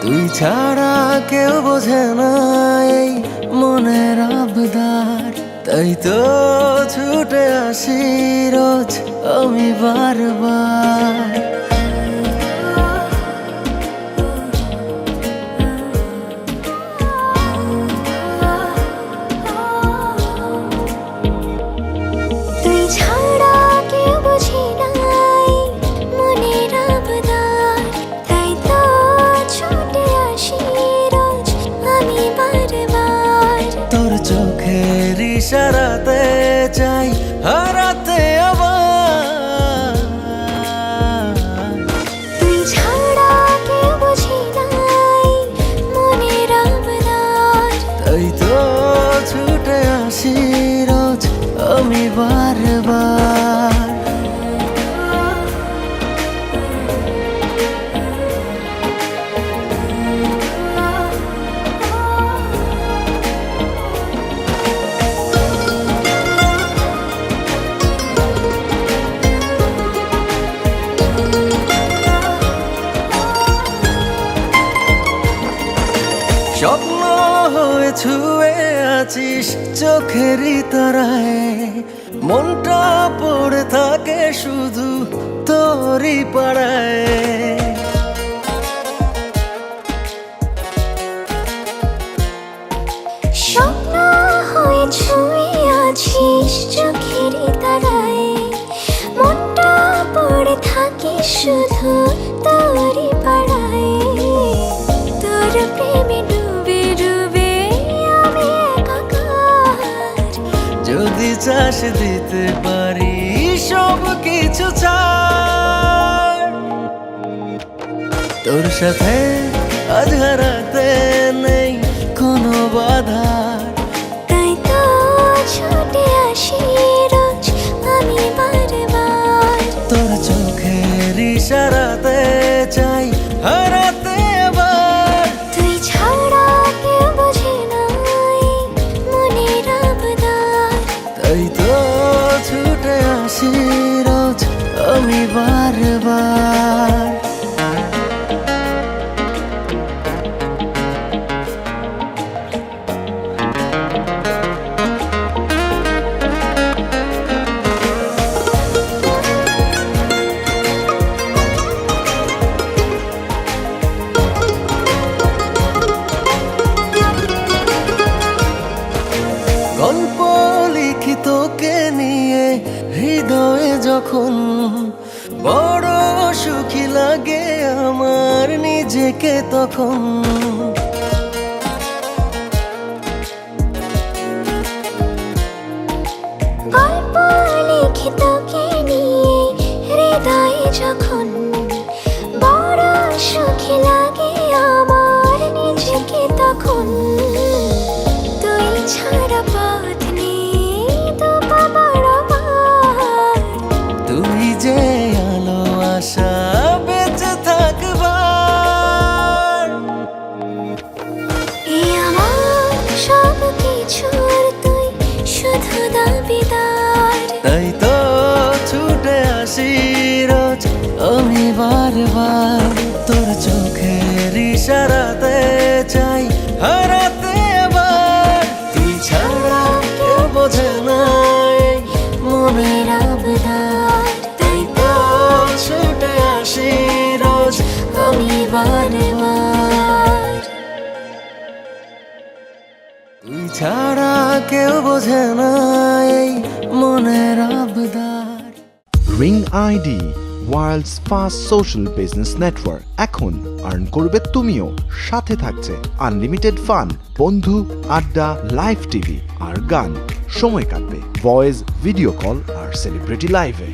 তুই ছাড়া কেউ বোঝে না এই মনের আবদার, তাই তো ছুটে আসি রোজ আমি বারবার। তুই ছাড়া কেউ বোঝে না এই মনের আবদার, তাই তো ছুটে আসি রোজ আমি বারবার। তোর চোখের ইশারাতে চাই হারাতে আবার। তুই ছাড়া কেউ বোঝে না এই মনের আবদার, তাই তো ছুটে আসি রোজ আমি বারবার। স্বপ্ন হয়ে ছুঁয়ে আছিস চোখেরই তারায়, মনটা পড়ে থাকে শুধু তোরই পাড়ায়। স্বপ্ন হয়ে ছুঁয়ে আছিস চোখেরই তারায়, মনটা পড়ে থাকে শুধু তোরই পাড়ায়। তোর প্রেমে ডুবে ডুবে আমি একাকার, যদি চাষ দিতে পারি সব কিছু ছাড়। তোর সাথে আজ হারাতে নেই কোনো বাধা, তাই তো ছুটে আসি রোজ আমি বারবার। তোর চোখের ইশারাতে চাই হারাতে আবার। তুই ছাড়া কেউ বোঝে না এই মনের আবদার, তাই তো ছুটে আসি রোজ আমি বারবার। গল্প লিখি তোকে নিয়ে হৃদয়ে যখন, বড় সুখী লাগে আমার নিজেকে তখন। গল্প লিখি তোকে নিয়ে হৃদয়ে যখন, বড় সুখী লাগে আমার নিজেকে তখন। তুই ছাড়া পথ নেই তো পাবার আমার, তুই যে আলো আশা বেঁচে থাকবার। এই আমার সব কিছুর তুই শুধু দাবিদার, তাই তো ছুটে আসি রোজ আমি বারবার। তোর চোখের ইশারাতে চাই হারাতে আবার। তুই ছাড়া কেউ বোঝে না এই মনের আবদার, তাই তো ছুটে আসি রোজ আমি বারবার। তুই ছাড়া কেউ বোঝে না এই মনের আবদার। Ring ID world's first social business network. এখন আর্ন করবে তুমিও, সাথে থাকছে আনলিমিটেড ফান, বন্ধু, আড্ডা, লাইভ টিভি আর গান। সময় কাটবে ভয়েস, ভিডিও কল আর সেলিব্রিটি লাইভে।